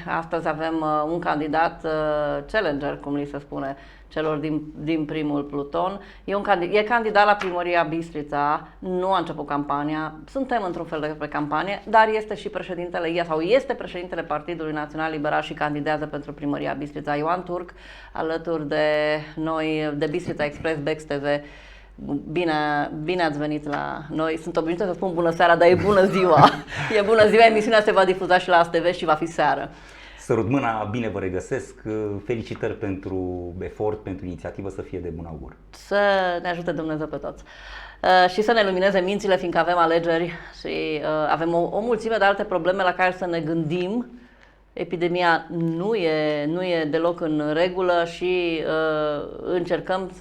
Astăzi avem un candidat challenger, cum li se spune, celor din primul pluton. E candidat la primăria Bistrița, nu a început campania, suntem într-un fel de campanie, dar este și președintele, sau este președintele Partidului Național Liberal și candidează pentru primăria Bistrița. Ioan Turc, alături de noi, de Bistrița Express, Bex TV. Bine ați venit la noi. Sunt obișnuită să spun bună seara, dar e bună ziua. E bună ziua, emisiunea se va difuza și la ASTV și va fi seară. Sărut mâna, bine vă regăsesc. Felicitări pentru efort, pentru inițiativă, să fie de bun augur. Să ne ajute Dumnezeu pe toți. Și să ne lumineze mințile, fiindcă avem alegeri și avem o mulțime de alte probleme la care să ne gândim. Epidemia nu e deloc în regulă și încercăm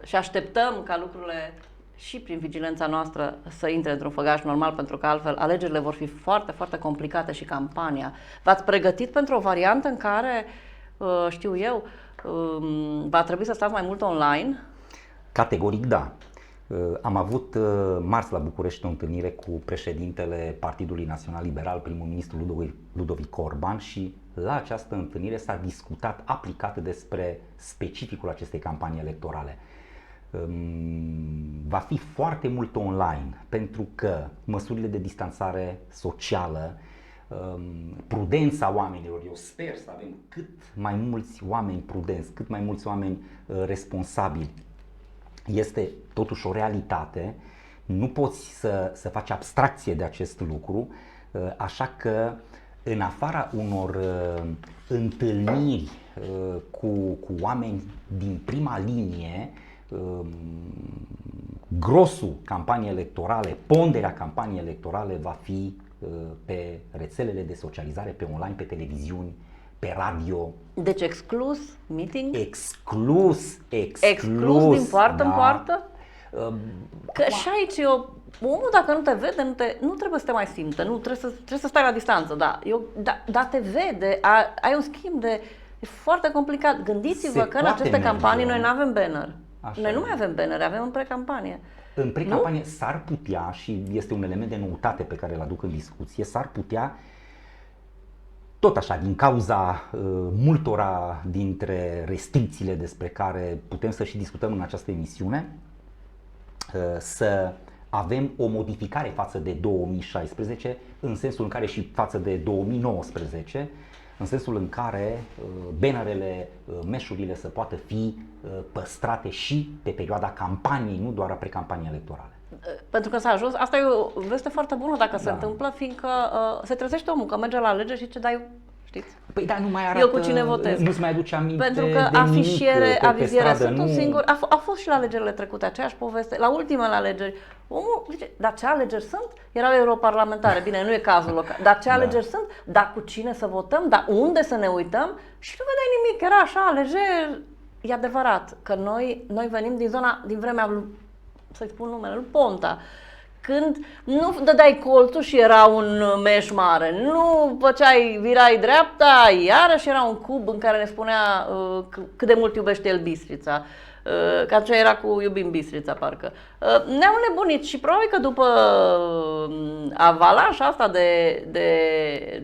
și așteptăm ca lucrurile și prin vigilența noastră să intre într-un făgaș normal, pentru că altfel alegerile vor fi foarte, foarte complicate și campania. V-ați pregătit pentru o variantă în care, știu eu, va trebui să stați mai mult online? Categoric da. Am avut marți la București o întâlnire cu președintele Partidului Național Liberal, primul ministru Ludovic Orban, și la această întâlnire s-a discutat aplicat despre specificul acestei campanii electorale. Va fi foarte mult online, pentru că măsurile de distanțare socială, prudența oamenilor, eu sper să avem cât mai mulți oameni prudenți, cât mai mulți oameni responsabili, este totuși o realitate. Nu poți să faci abstracție de acest lucru, așa că în afara unor întâlniri cu oameni din prima linie, grosul campaniei electorale, ponderea campaniei electorale va fi pe rețelele de socializare, pe online, pe televiziuni, pe radio. Deci exclus meeting? Exclus din poartă în poartă? Că și aici omul, dacă nu te vede, nu trebuie să te mai simtă, trebuie să stai la distanță, da, te vede, ai un schimb de... E foarte complicat. Gândiți-vă că în aceste campanii noi nu avem banner. Noi nu mai avem banner, avem în pre-campanie. În pre-campanie s-ar putea, și este un element de noutate pe care îl aduc în discuție, s-ar putea, tot așa, din cauza multora dintre restricțiile despre care putem să și discutăm în această emisiune, să avem o modificare față de 2016, în sensul în care și față de 2019, în sensul în care bannerele, meșurile să poată fi păstrate și pe perioada campaniei, nu doar a precampaniei electorale. Pentru că s-a ajuns, asta e o veste foarte bună dacă se întâmplă, fiindcă se trezește omul că merge la alegeri și ce dai, știți? Păi da, nu mai arată, eu cu cine votez. Nu-ți mai aduce aminte. Pentru că de afișiere, aviziere, sunt nu... un singur, a fost și la alegerile trecute aceeași poveste, la ultimele alegeri. Omul zice, dar ce alegeri sunt? Erau europarlamentare, bine, nu e cazul local, dar ce alegeri sunt? Dar cu cine să votăm? Dar unde să ne uităm? Și nu vedeai nimic, era așa, alegeri. E adevărat că noi venim din vremea lui, să-i spun numele, lui Ponta, când nu dădeai colțul și era un meș mare, nu virai dreapta, iarăși era un cub în care ne spunea cât de mult iubește el Bistrița. Că aceea era cu Iubim Bistrița, parcă. Ne-am nebunit și probabil că după avalanșa asta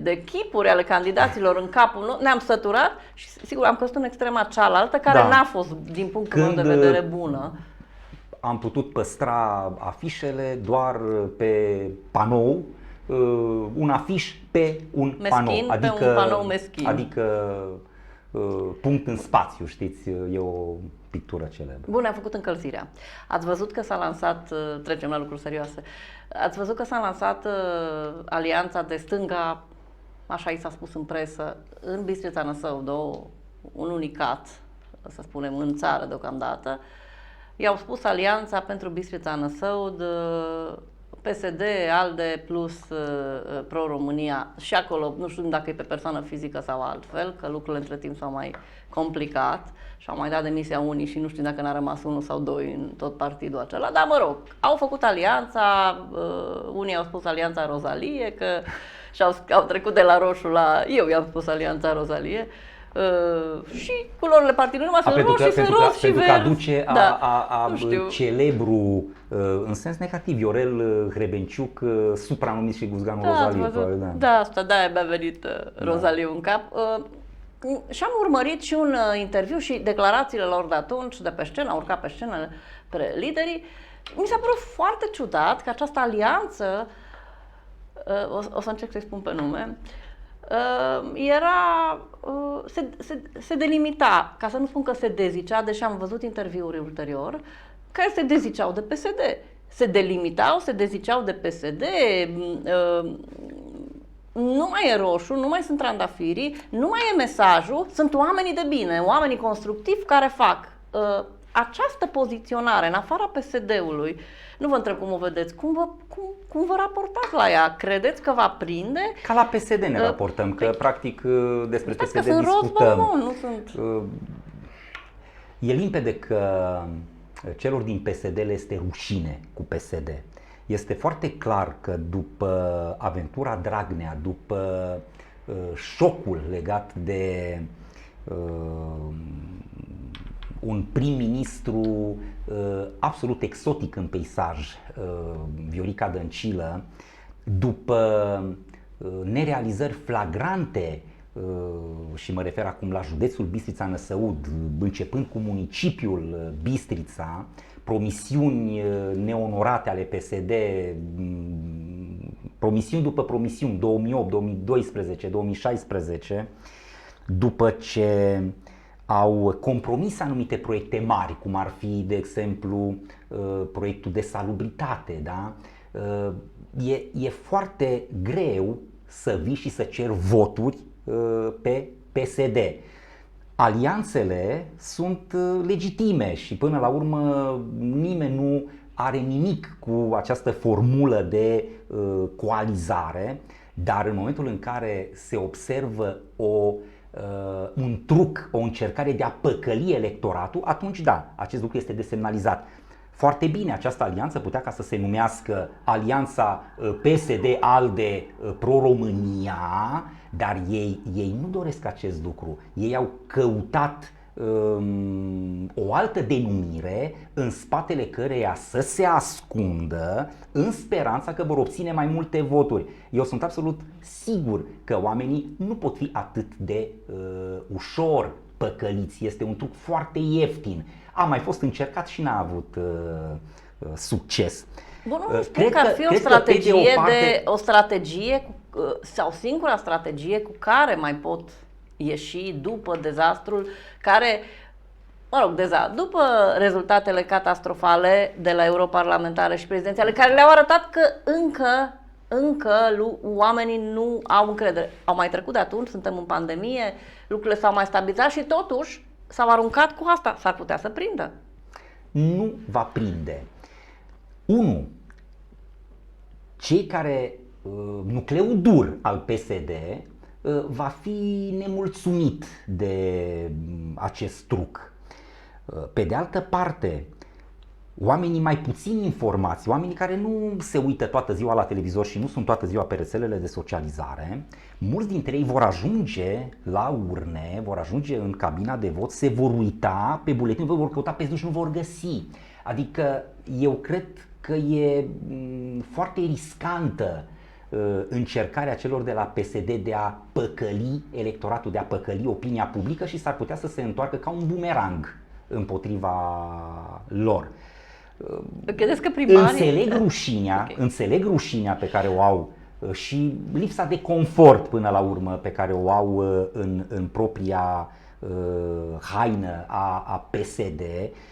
de chipuri ale candidaților în capul, ne-am săturat și sigur am căzut în extrema cealaltă, care n-a fost, din punctul meu de vedere, bună. Am putut păstra afișele doar pe panou, un afiș pe un panou, adică, pe un panou meschin. Adică punct în spațiu, știți, e o pictură celebră. Bun, am făcut încălzirea. Ați văzut că s-a lansat, trecem la lucruri serioase, ați văzut că s-a lansat alianța de stânga, așa i s-a spus în presă, în Bistrița Năsăud, un unicat, să spunem, în țară deocamdată. I-au spus Alianța pentru Bistrița Năsăud, PSD, ALDE plus Pro-România, și acolo nu știu dacă e pe persoană fizică sau altfel, că lucrurile între timp s-au mai complicat și au mai dat demisia unii și nu știu dacă n-a rămas unul sau doi în tot partidul acela, dar mă rog, au făcut alianța, unii au spus Alianța Rozalie, că și-au trecut de la roșu la, eu i-am spus Alianța Rozalie, și culorile partidului nu mai sunt roșii, sunt roz și pentru că verzi. aduce Nu știu. celebru, în sens negativ, Viorel Hrebenciuc, supranumit și Guzganul Rozaliu. Ați văzut? Da. Da, asta de-aia mi-a venit Rozaliu în cap. Și am urmărit și un interviu și declarațiile lor de atunci, de pe scenă, au urcat pe scenă liderii. Mi s-a părut foarte ciudat că această alianță, o să încerc să-i spun pe nume, se delimita, ca să nu spun că se dezicea, deși am văzut interviuri ulterior, care se deziceau de PSD. Se delimitau, se deziceau de PSD, nu mai e roșu, nu mai sunt trandafirii, nu mai e mesajul, sunt oamenii de bine, oamenii constructivi care fac această poziționare în afara PSD-ului. Nu vă întreb cum o vedeți, cum vă raportați la ea? Credeți că va prinde? Ca la PSD ne raportăm, că practic despre PSD că sunt discutăm. roz, nu sunt... E limpede că celor din PSD le este rușine cu PSD. Este foarte clar că după aventura Dragnea, după șocul legat de un prim-ministru absolut exotic în peisaj, Viorica Dăncilă, după nerealizări flagrante, și mă refer acum la județul Bistrița-Năsăud, începând cu municipiul Bistrița, promisiuni neonorate ale PSD, promisiuni după promisiuni, 2008, 2012, 2016, după ce au compromis anumite proiecte mari, cum ar fi, de exemplu, proiectul de salubritate, da? E foarte greu să vii și să ceri voturi pe PSD. Alianțele sunt legitime și până la urmă nimeni nu are nimic cu această formulă de coalizare, dar în momentul în care se observă un truc, o încercare de a păcăli electoratul, atunci da, acest lucru este desemnalizat. Foarte bine, această alianță putea ca să se numească Alianța PSD-ALDE Pro-România, dar ei nu doresc acest lucru. Ei au căutat o altă denumire în spatele căreia să se ascundă în speranța că vor obține mai multe voturi. Eu sunt absolut sigur că oamenii nu pot fi atât de ușor păcăliți. Este un truc foarte ieftin. A mai fost încercat și n-a avut succes. Bun, nu spun că ar fi o strategie sau singura strategie cu care mai pot ieși după dezastrul care, după rezultatele catastrofale de la europarlamentare și prezidențiale, care le-au arătat că încă oamenii nu au încredere. Au mai trecut de atunci, suntem în pandemie, lucrurile s-au mai stabilizat și totuși s-au aruncat cu asta. S-ar putea să prindă. Nu va prinde. 1. Cei care, nucleul dur al PSD va fi nemulțumit de acest truc. Pe de altă parte, oamenii mai puțin informați, oamenii care nu se uită toată ziua la televizor și nu sunt toată ziua pe rețelele de socializare, mulți dintre ei vor ajunge la urne, vor ajunge în cabina de vot, se vor uita pe buletin, vor căuta pe și nu vor găsi. Adică eu cred că e foarte riscantă încercarea celor de la PSD de a păcăli electoratul, de a păcăli opinia publică și s-ar putea să se întoarcă ca un bumerang împotriva lor. Credeți că primarii... Înțeleg rușinea pe care o au și lipsa de confort până la urmă pe care o au în propria haină a PSD,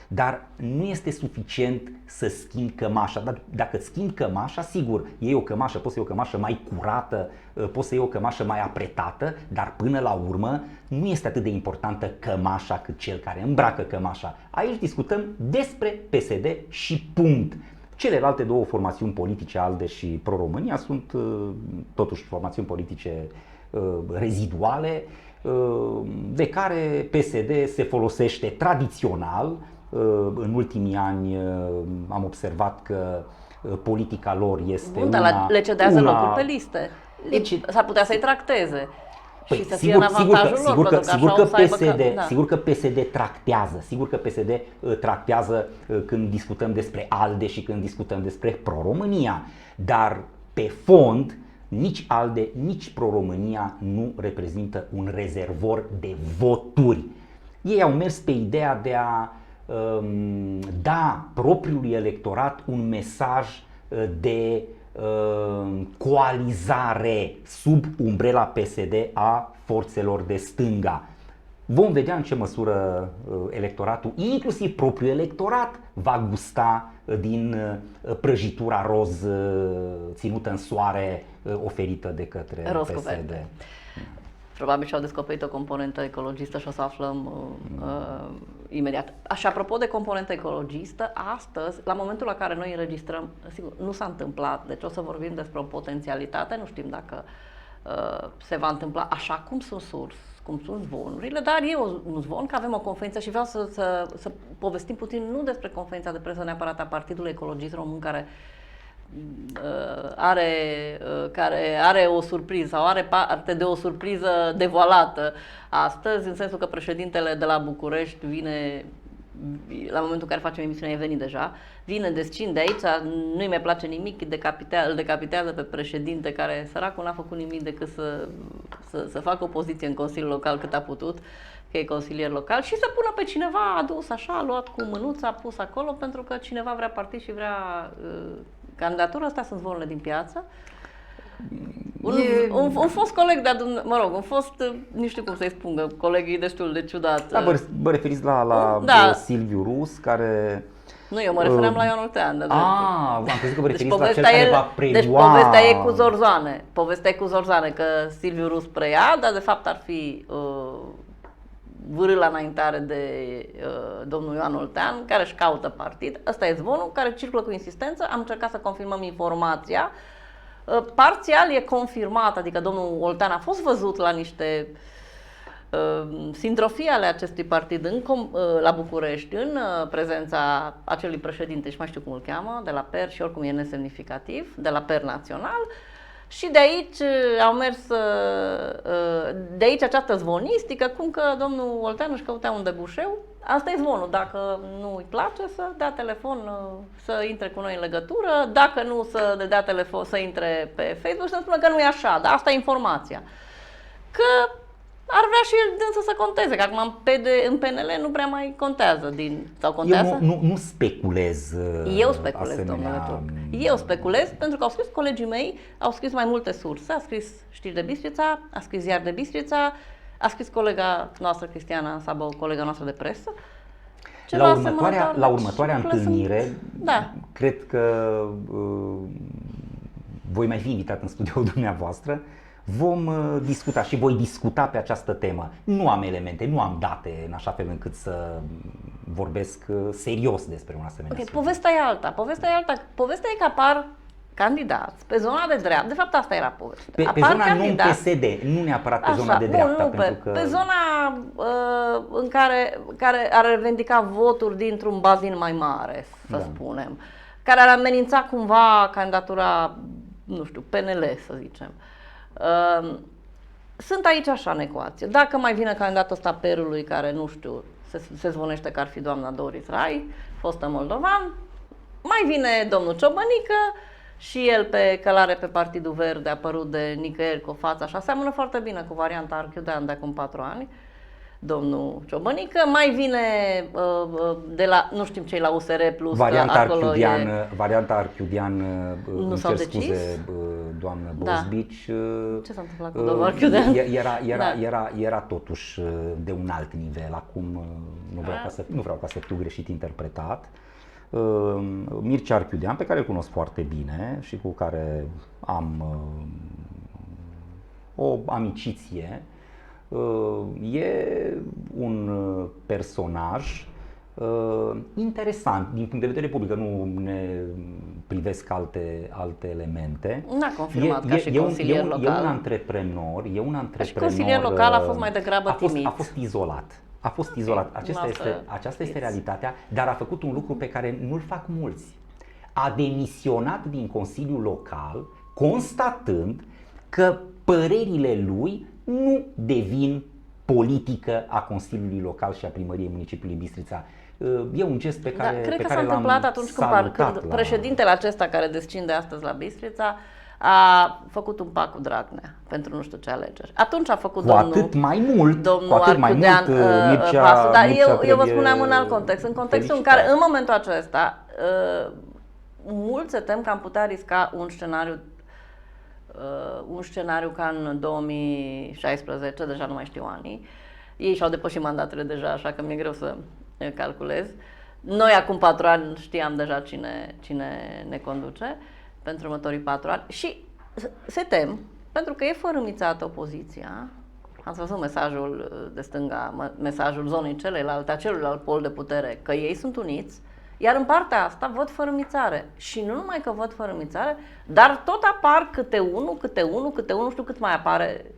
dar nu este suficient să schimbi cămașa. Dar dacă schimbi cămașa, sigur, iei o cămașă, poți să iei o cămașă mai curată, poți să iei o cămașă mai apretată, dar până la urmă nu este atât de importantă cămașa cât cel care îmbracă cămașa. Aici discutăm despre PSD și punct. Celelalte două formațiuni politice, ALDE și Pro-România, sunt totuși formațiuni politice reziduale, de care PSD se folosește tradițional. În ultimii ani am observat că politica lor este dar le cedează locul pe liste. S-ar putea să-i tracteze. și să fie în avantajul lor, pentru că așa o să aibă sigur că PSD tractează, când discutăm despre ALDE și când discutăm despre Pro-România, dar pe fond nici ALDE, nici Pro-România nu reprezintă un rezervor de voturi. Ei au mers pe ideea de a da propriului electorat un mesaj de coalizare sub umbrela PSD a forțelor de stânga. Vom vedea în ce măsură electoratul, inclusiv propriul electorat, va gusta din prăjitura roz ținută în soare oferită de către PSD. Probabil și-au descoperit o componentă ecologistă și o să aflăm imediat. Și apropo de componentă ecologistă, astăzi, la momentul la care noi înregistrăm, sigur, nu s-a întâmplat, deci o să vorbim despre o potențialitate, nu știm dacă se va întâmpla așa cum sunt cum sunt zvonurile, dar e un zvon că avem o conferință și vreau să povestim puțin nu despre conferința de presă neapărat a Partidului Ecologist Român, care are o surpriză sau are parte de o surpriză devoalată astăzi, în sensul că președintele de la București vine, la momentul în care facem emisiunea e venit deja, vine descin de aici, nu-i mai place nimic, îl decapitează pe președinte, care săracul n-a făcut nimic decât să facă opoziție în Consiliul Local cât a putut, că e consilier local, și să pună pe cineva adus așa, a luat cu mânuța, a pus acolo pentru că cineva vrea partid și vrea candidatură. Astea sunt zvonurile din piață. Un fost coleg de-a un fost, nu știu cum să-i spun, colegii destul de ciudat. Da, vă referiți la Silviu Rus, care... Nu, eu mă refeream la Ioan Oltean. Am crezut că vă referiți la cel care va prelua... Deci povestea e cu Zorzane. Povestea e cu Zorzane, că Silviu Rus preia, dar de fapt ar fi vârâla înaintare de domnul Ioan Oltean, care își caută partid. Ăsta e zvonul care circulă cu insistență. Am încercat să confirmăm informația. Parțial e confirmat, adică domnul Oltean a fost văzut la niște sintrofii ale acestui partid la București, în prezența acelui președinte, și mai știu cum îl cheamă, de la PER, și oricum e nesemnificativ, de la PER național. Și de aici au mers, de aici această zvonistică, cum că domnul Oltean își căutea un debușeu. Asta e zvonul, dacă nu îi place să dea telefon, să intre cu noi în legătură, dacă nu să dea telefon, să intre pe Facebook, să spună că nu e așa, dar asta e informația. Că ar vrea și el dânsă să conteze, că acum în PNL nu prea mai contează sau contează? Eu nu speculez. Eu speculez, domnule Turc. Eu speculez pentru că au scris colegii mei, au scris mai multe surse, a scris Știri de Bistrița, a scris Ziar de Bistrița, a scris colega noastră, Cristiana Sabău, colega noastră de presă. La următoarea întâlnire, cred că voi mai fi invitat în studioul dumneavoastră. Vom discuta și voi discuta pe această temă. Nu am elemente, nu am date în așa fel încât să vorbesc serios despre un asemenea subiect. Povestea e alta. Povestea e că apar candidați pe zona de dreapta. De fapt, asta era povestea. Pe zona non-PSD, nu neapărat pe zona de dreapta. Pe zona în care ar revendica voturi dintr-un bazin mai mare, să spunem. Care ar amenința cumva candidatura, nu știu, PNL, să zicem. Sunt aici așa în ecuație. Dacă mai vine candidatul ăsta PER-ului, care nu știu, se zvonește că ar fi doamna Doris Rai, fostă moldovan, mai vine domnul Ciobănică și el pe călare pe Partidul Verde, apărut de nicăieri cu o față așa, seamănă foarte bine cu varianta Archiudean de acum 4 ani, domnul Ciobănică, mai vine de la, nu știm ce la USR Plus, varianta Archiudean, nu s-au decis? Doamnă Bozbici. Ce s-a întâmplat cu domnul Archiudean? Era totuși de un alt nivel. Acum nu vreau ca să fiu greșit interpretat. Mircea Archiudean, pe care îl cunosc foarte bine și cu care am o amiciție, e un personaj interesant din punct de vedere public, nu ne privesc alte elemente. N-a confirmat ca și consilier local. E un antreprenor. Și consilier local a fost mai degrabă timid. A fost izolat. Aceasta este realitatea, dar a făcut un lucru pe care nu-l fac mulți. A demisionat din Consiliul Local, constatând că părerile lui nu devin politică a Consiliului Local și a Primăriei Municipiului Bistrița. E un gest pe care, cred pe că care s-a întâmplat atunci când la... președintele acesta care descinde astăzi la Bistrița a făcut un pact cu Dragnea pentru nu știu ce alegeri. Atunci a făcut cu atât mai mult Mircea pasul. Dar eu vă spuneam în alt context. În contextul în care, în momentul acesta, mulți se tem că am putea risca un scenariu ca în 2016, deja nu mai știu anii. Ei și-au depășit mandatele deja, așa că mi-e greu să calculez. Noi acum 4 ani știam deja cine ne conduce pentru următorii 4 ani și se tem, pentru că e fărâmițată opoziția. Ați văzut mesajul de stânga, mesajul zonei celelalte, a celuilalt pol de putere, că ei sunt uniți, iar în partea asta văd fărâmițare. Și nu numai că văd fărâmițare, dar tot apar câte unul, nu știu cât mai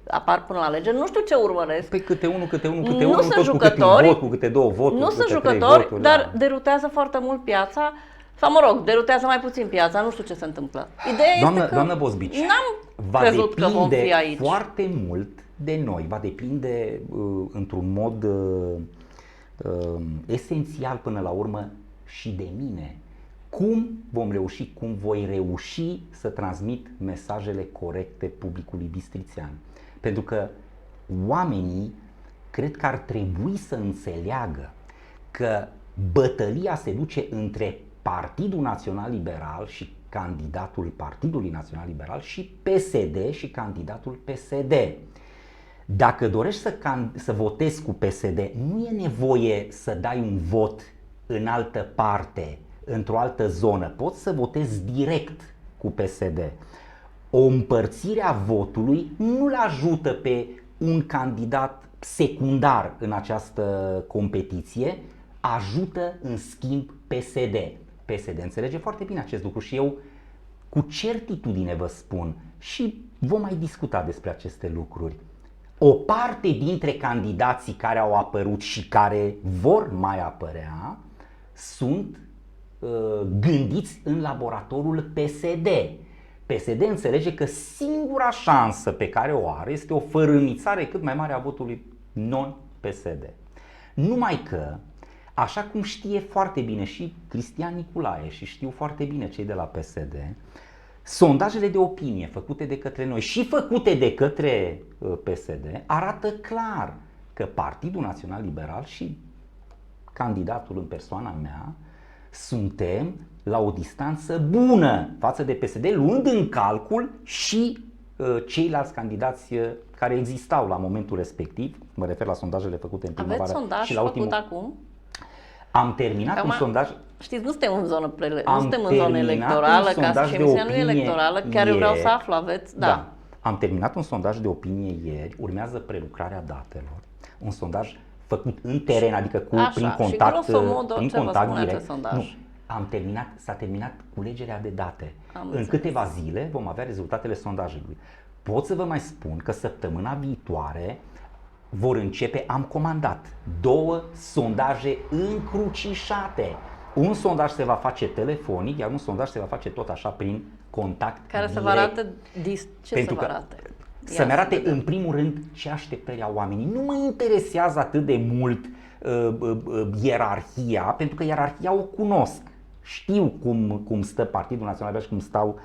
apar până la alegeri, nu știu ce urmăresc. Păi câte unul, nu sunt jucători, cu câte 2 voturi, nu sunt jucători, dar derutează foarte mult piața. Sau mă rog, derutează mai puțin piața, nu știu ce se întâmplă. Ideea este că doamnă Bozbici, n-am crezut că vom fi aici. Foarte mult de noi, va depinde într-un mod esențial până la urmă și de mine. Cum vom reuși, cum voi reuși să transmit mesajele corecte publicului bistrițean. Pentru că oamenii cred că ar trebui să înțeleagă că bătălia se duce între Partidul Național Liberal și candidatul Partidului Național Liberal și PSD și candidatul PSD. Dacă dorești să votezi cu PSD, nu e nevoie să dai un vot în altă parte, într-o altă zonă. Poți să votezi direct cu PSD. O împărțire a votului nu-l ajută pe un candidat secundar în această competiție, ajută în schimb PSD. PSD înțelege foarte bine acest lucru și eu cu certitudine vă spun și vom mai discuta despre aceste lucruri. O parte dintre candidații care au apărut și care vor mai apărea sunt gândiți în laboratorul PSD. PSD înțelege că singura șansă pe care o are este o fărâmițare cât mai mare a votului non-PSD. Numai că, așa cum știe foarte bine și Cristian Niculae și știu foarte bine cei de la PSD, sondajele de opinie făcute de către noi și făcute de către PSD arată clar că Partidul Național Liberal și candidatul în persoana mea suntem la o distanță bună față de PSD, luând în calcul și ceilalți candidați care existau la momentul respectiv. Mă refer la sondajele făcute în primăvară. Aveți sondaj și la făcut acum? Am terminat un sondaj. Știți, nu suntem în zonă electorală, ca și emisiunea nu e electorală, chiar vreau să aflu, aveți? Da. Am terminat un sondaj de opinie ieri, urmează prelucrarea datelor. Un sondaj făcut în teren, adică prin contact, prin contact direct. S-a terminat culegerea de date. În câteva zile vom avea rezultatele sondajului. Pot să vă mai spun că săptămâna viitoare vor începe, am comandat 2 sondaje încrucișate. Un sondaj se va face telefonic, iar un sondaj se va face tot așa prin contact care direct. să vă arate ce să vă arate? Să-mi arate în primul rând ce așteptări au oamenii. Nu mă interesează atât de mult ierarhia, pentru că ierarhia o cunosc. Știu cum stă Partidul Național Liberal și cum stau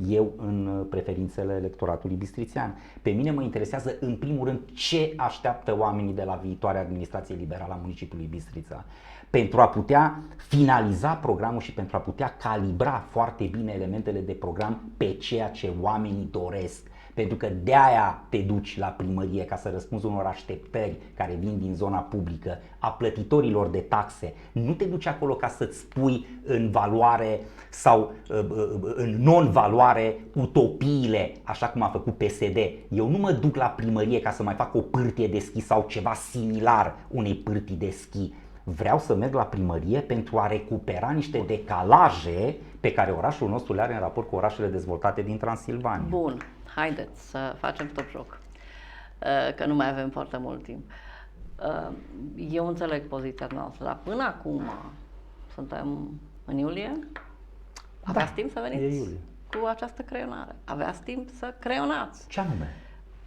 eu în preferințele electoratului bistrițean. Pe mine mă interesează în primul rând ce așteaptă oamenii de la viitoarea administrație liberală a municipiului Bistrița, pentru a putea finaliza programul și pentru a putea calibra foarte bine elementele de program pe ceea ce oamenii doresc. Pentru că de-aia te duci la primărie, ca să răspunzi unor așteptări care vin din zona publică, a plătitorilor de taxe. Nu te duci acolo ca să-ți pui în valoare sau în non-valoare utopiile, așa cum a făcut PSD. Eu nu mă duc la primărie ca să mai fac o pârtie de schi sau ceva similar unei pârtii de schi. Vreau să merg la primărie pentru a recupera niște decalaje pe care orașul nostru le are în raport cu orașele dezvoltate din Transilvania. Bun. Haideți să facem top joc, că nu mai avem foarte mult timp. Eu înțeleg poziția noastră, dar până acum suntem în iulie, aveați timp să veniți cu această creionare, aveați timp să creionați. Ce anume?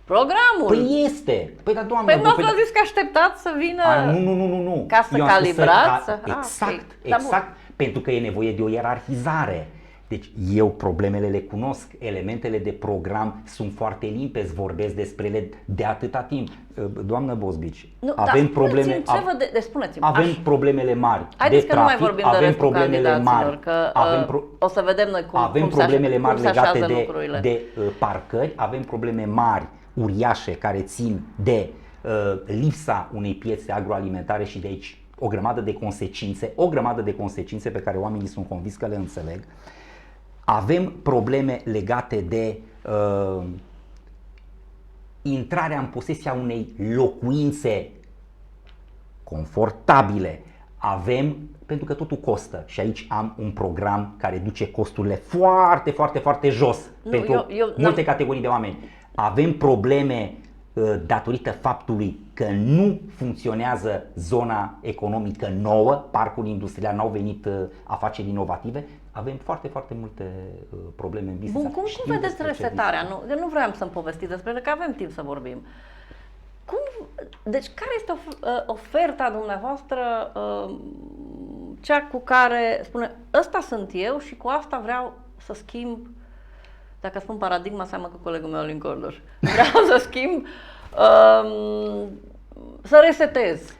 Programul. Păi este. Păi da, doamnă. Păi nu ați zis că așteptați să vină Nu. ca să Eu am spus calibrați? Exact. Pentru că e nevoie de o ierarhizare. Deci eu problemele le cunosc, elementele de program sunt foarte limpezi, vorbesc despre ele de atâta timp. Doamnă Bozbici, avem probleme, avem problemele mari Haideți de că nu mai trafic, vorbim de avem restul problemele mari, că o să vedem noi avem cum problemele mari cum se legate așează lucrurile. de parcări, avem probleme mari, uriașe, care țin de lipsa unei piețe agroalimentare și de aici o grămadă de consecințe pe care oamenii sunt convins că le înțeleg. Avem probleme legate de intrarea în posesia unei locuințe confortabile. Pentru că totul costă și aici am un program care duce costurile foarte jos pentru multe categorii de oameni. Avem probleme datorită faptului că nu funcționează zona economică nouă, parcul industrial, n-au venit afaceri inovative. Avem foarte multe probleme în business. Bun, cum vedeți resetarea? Nu vreau să-mi povestiți despre ele, că avem timp să vorbim. Deci care este oferta dumneavoastră, cea cu care spune, ăsta sunt eu și cu asta vreau să schimb, dacă spun paradigma, seamănă cu colegul meu Alin Cordoș, vreau să schimb, să resetez.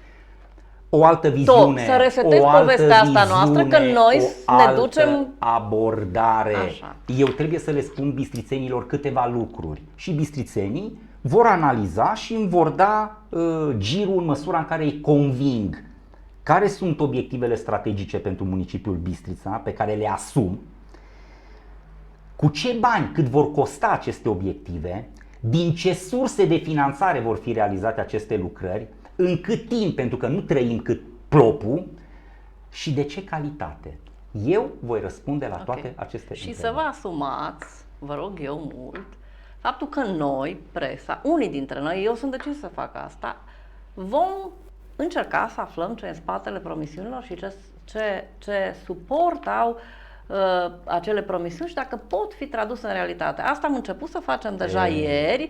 O altă viziune, să resetez povestea asta noastră, că noi ne ducem abordare. Așa. Eu trebuie să le spun bistrițenilor câteva lucruri și bistrițenii vor analiza și îmi vor da girul în măsura în care îi conving. Care sunt obiectivele strategice pentru municipiul Bistrița pe care le asum? Cu ce bani, cât vor costa aceste obiective? Din ce surse de finanțare vor fi realizate aceste lucrări? În cât timp, pentru că nu trăim cât plopul, și de ce calitate? Eu voi răspunde la toate aceste întrebări. Și să vă asumați, vă rog eu mult, faptul că noi, presa, unii dintre noi, eu sunt decis să fac asta, vom încerca să aflăm ce în spatele promisiunilor și ce suport au acele promisiuni și dacă pot fi traduse în realitate. Asta am început să facem deja ieri,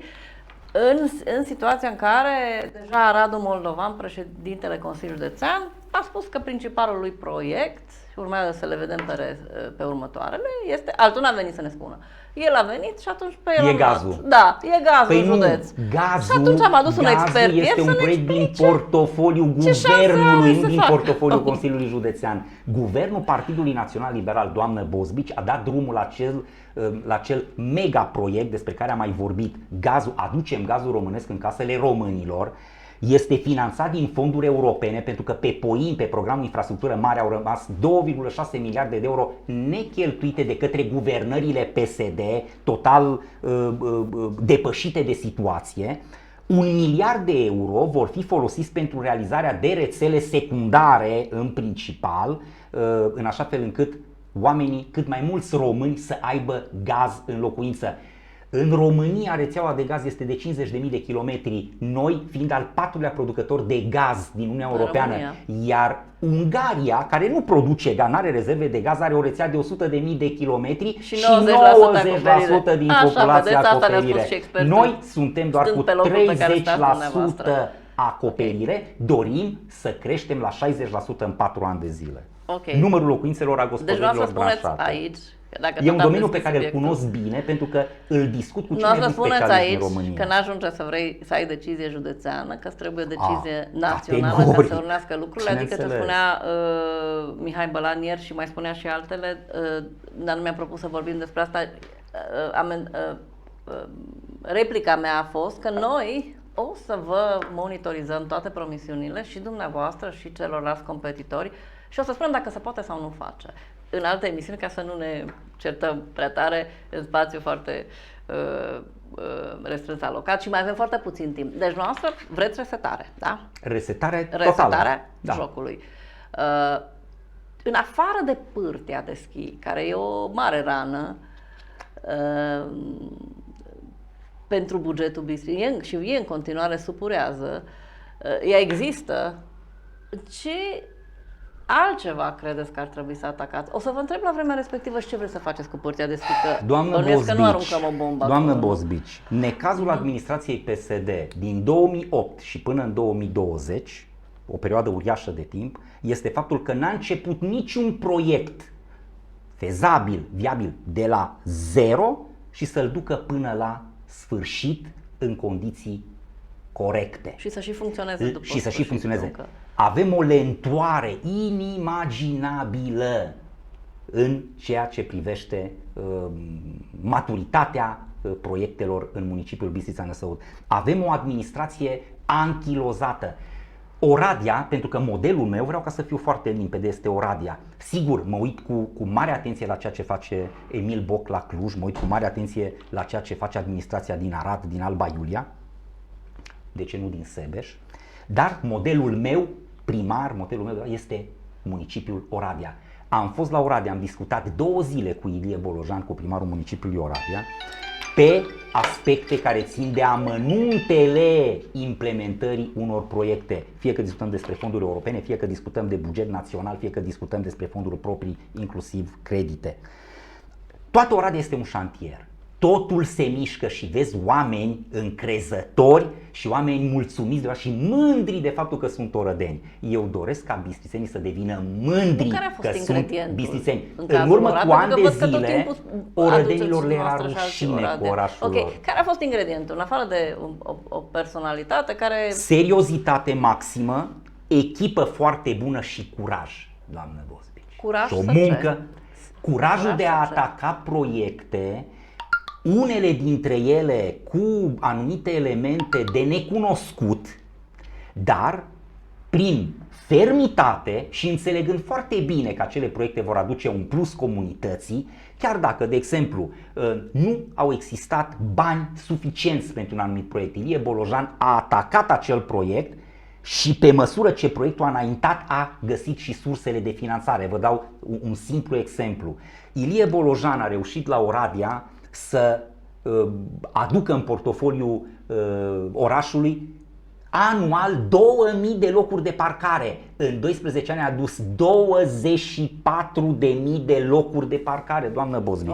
în situația în care deja Radu Moldovan, președintele Consiliului Județean, a spus că principalul lui proiect, și urmează să le vedem pe următoarele, este, altul n-a venit să ne spună. El a venit și atunci pe el gazul. Da, e gazul în județ. Gazul, și atunci am adus un expert este un proiect din portofoliul guvernului, nu din portofoliul Consiliului Județean. Guvernul Partidului Național Liberal, doamnă Bozbici, a dat drumul la acel mega proiect despre care am mai vorbit. Gazul, aducem gazul românesc în casele românilor. Este finanțat din fonduri europene, pentru că pe POIN, pe programul infrastructură mare, au rămas 2,6 miliarde de euro necheltuite de către guvernările PSD, total depășite de situație. 1 miliard de euro vor fi folosiți pentru realizarea de rețele secundare în principal, în așa fel încât oamenii, cât mai mulți români, să aibă gaz în locuință. În România rețeaua de gaz este de 50.000 de kilometri, noi fiind al 4-lea producător de gaz din Uniunea Europeană, iar Ungaria, care nu produce gaz, nu are rezerve de gaz, are o rețea de 100.000 de kilometri și 90% din populația acoperire. Noi suntem doar cu 30% acoperire, dorim să creștem la 60% în 4 ani de zile. Numărul locuințelor a gospodărilor branșate. Aici, e un domeniu pe care îl cunosc bine, pentru că îl discut cu cei mai buni specialiști în România. Că n-ajunge să vrei să ai decizie județeană, că îți trebuie decizie națională ca să urnească lucrurile. Adică ce spunea Mihai Bălan ieri și mai spunea și altele, dar nu mi-a propus să vorbim despre asta. Replica mea a fost că noi o să vă monitorizăm toate promisiunile și dumneavoastră și celorlalți competitori și o să spunem dacă se poate sau nu face. În alte emisiuni, ca să nu ne certăm prea tare în spațiu foarte restrâns alocat și mai avem foarte puțin timp. Deci noastră vreți resetare, da? Resetarea jocului. În afară de pârtia de schi, care e o mare rană pentru bugetul Bistriței și e în continuare supurează, ea există, ce altceva credeți că ar trebui să atacați? O să vă întreb la vremea respectivă și ce vreți să faceți cu Porția Deschisă. Doamnă Bănuiesc că nu Bozbici, aruncăm o bombă doamnă acolo. Bozbici, necazul administrației PSD din 2008 și până în 2020, o perioadă uriașă de timp, este faptul că n-a început niciun proiect fezabil, viabil, de la zero și să-l ducă până la sfârșit în condiții corecte. Și să și funcționeze după Și să și sfârșit, funcționeze. încă. Avem o lentoare inimaginabilă în ceea ce privește maturitatea proiectelor în municipiul Bistrița-Năsăud. Avem o administrație anchilozată. Oradea, pentru că modelul meu, vreau ca să fiu foarte limpede, este Oradea. Sigur, mă uit cu mare atenție la ceea ce face Emil Boc la Cluj, mă uit cu mare atenție la ceea ce face administrația din Arad, din Alba Iulia, de ce nu din Sebeș, dar modelul meu primar, modelul meu este municipiul Oradea. Am fost la Oradea, am discutat 2 zile cu Ilie Bolojan, cu primarul municipiului Oradea, pe aspecte care țin de amănuntele implementării unor proiecte. Fie că discutăm despre fonduri europene, fie că discutăm de buget național, fie că discutăm despre fonduri proprii, inclusiv credite. Toată Oradea este un șantier. Totul se mișcă și vezi oameni încrezători și oameni mulțumiți și mândri de faptul că sunt orădeni. Eu doresc ca bistrițenii să devină mândri că sunt bistrițeni. În urmă cu ani de zile, orădenilor le era rușine cu orașul lor. Care a fost ingredientul? În afară de o personalitate care... Seriozitate maximă, echipă foarte bună și curaj, doamnă Bozbici. Curaj și o să muncă, ce? curajul de a ataca proiecte, unele dintre ele cu anumite elemente de necunoscut, dar prin fermitate și înțelegând foarte bine că acele proiecte vor aduce un plus comunității, chiar dacă, de exemplu, nu au existat bani suficienți pentru un anumit proiect. Ilie Bolojan a atacat acel proiect și pe măsură ce proiectul a înaintat a găsit și sursele de finanțare. Vă dau un simplu exemplu. Ilie Bolojan a reușit la Oradea să aducă în portofoliu orașului anual 2000 de locuri de parcare. În 12 ani a adus 24.000 de locuri de parcare, doamnă Bozbici.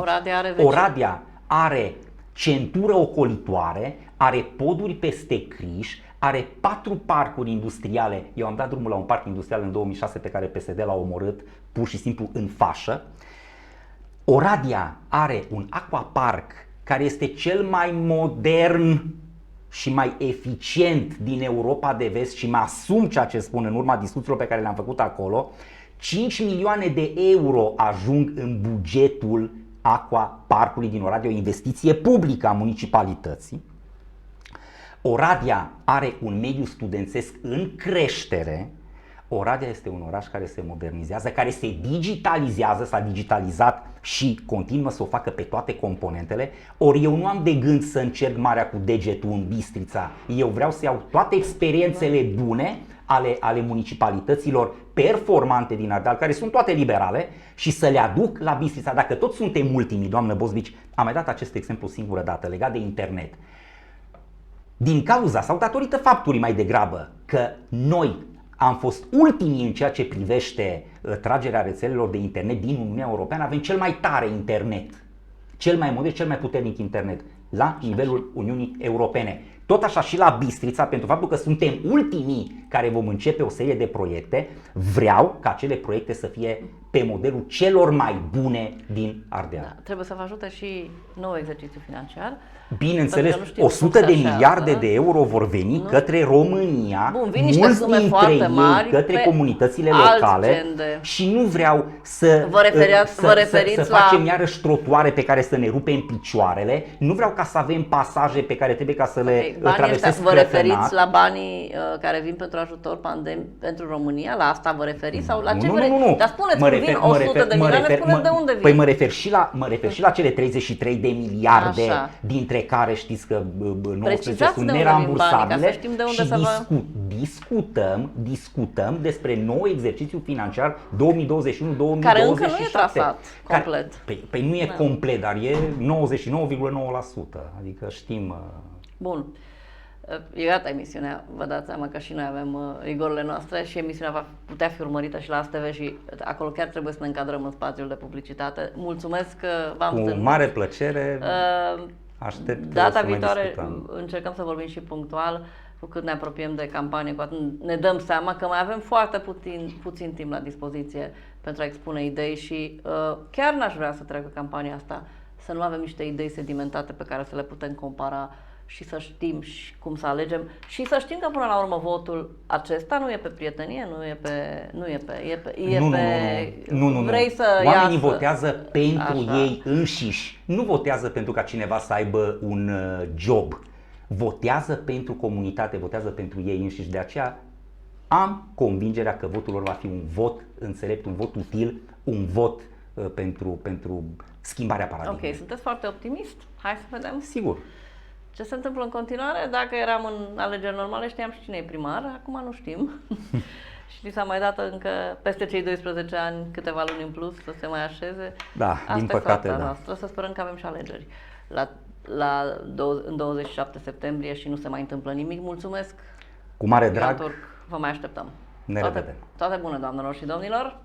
Oradea are centură ocolitoare, are poduri peste Criș, are 4 parcuri industriale. Eu am dat drumul la un parc industrial în 2006 pe care PSD l-a omorât pur și simplu în fașă. Oradea are un aquapark care este cel mai modern și mai eficient din Europa de Vest și mă asum ceea ce spun în urma discuțiilor pe care le-am făcut acolo. 5 milioane de euro ajung în bugetul aquaparkului din Oradea, o investiție publică a municipalității. Oradea are un mediu studențesc în creștere. Oradea este un oraș care se modernizează, care se digitalizează, s-a digitalizat și continuă să o facă pe toate componentele. Ori eu nu am de gând să încerc marea cu degetul în Bistrița. Eu vreau să iau toate experiențele bune ale municipalităților performante din Ardeal, care sunt toate liberale, și să le aduc la Bistrița. Dacă toți suntem ultimii, doamnă Bozbici, am mai dat acest exemplu singură dată legat de internet. Din cauza sau datorită faptului mai degrabă că noi am fost ultimii în ceea ce privește tragerea rețelelor de internet din Uniunea Europeană, avem cel mai tare internet, cel mai modern, cel mai puternic internet la nivelul Uniunii Europene. Tot așa și la Bistrița, pentru faptul că suntem ultimii care vom începe o serie de proiecte, vreau ca acele proiecte să fie pe modelul celor mai bune din Ardeal. Da, trebuie să vă ajute și nou exercițiu financiar. Bineînțeles, 100 de miliarde de euro vor veni către România, mulți dintre ei către comunitățile locale și nu vreau să facem iarăși trotuare pe care să ne rupem picioarele, nu vreau ca să avem pasaje pe care trebuie ca să le traversez Vă referiți la banii care vin pentru ajutor pentru România? La asta vă referiți? Sau la ce nu. Dar spuneți, vin 100 de milioane, spuneți de unde vin. Păi mă refer și la cele 33 de miliarde, dintre care știți că 19 sunt nerambursabile și discutăm despre nou exercițiu financiar 2021-2027. Care încă nu e trasat complet. Păi nu e complet, dar e 99,9%, adică știm. Bun. E gata emisiunea, vă dați seama că și noi avem rigorile noastre și emisiunea va putea fi urmărită și la ASTV și acolo chiar trebuie să ne încadrăm în spațiul de publicitate. Mulțumesc că v-am Cu întâlnit. mare plăcere, Uh, aștept Data să mai viitoare discutăm. încercăm să vorbim și punctual. Cu cât ne apropiem de campanie, cu atât ne dăm seama că mai avem foarte puțin timp la dispoziție pentru a expune idei și chiar n-aș vrea să treacă campania asta să nu avem niște idei sedimentate pe care să le putem compara și să știm și cum să alegem și să știm că până la urmă votul acesta nu e pe prietenie, Nu. vrei să Oamenii iasă. votează pentru Așa. ei înșiși. Nu votează pentru ca cineva să aibă un job. Votează pentru comunitate, votează pentru ei înșiși. De aceea am convingerea că votul lor va fi un vot înțelept, un vot util, un vot pentru schimbarea paradigmei. Ok, sunteți foarte optimist. Hai să vedem Sigur. ce se întâmplă în continuare. Dacă eram în alegeri normale, știam și cine e primar, acum nu știm. Și li s-a mai dat încă peste cei 12 ani câteva luni în plus să se mai așeze. Da, Asta din e păcate, soarta da. noastră, să sperăm că avem și alegeri în 27 septembrie și nu se mai întâmplă nimic. Mulțumesc, Cu mare Ioan drag, Turc, vă mai așteptăm. ne revedem. Toate bune, doamnelor și domnilor!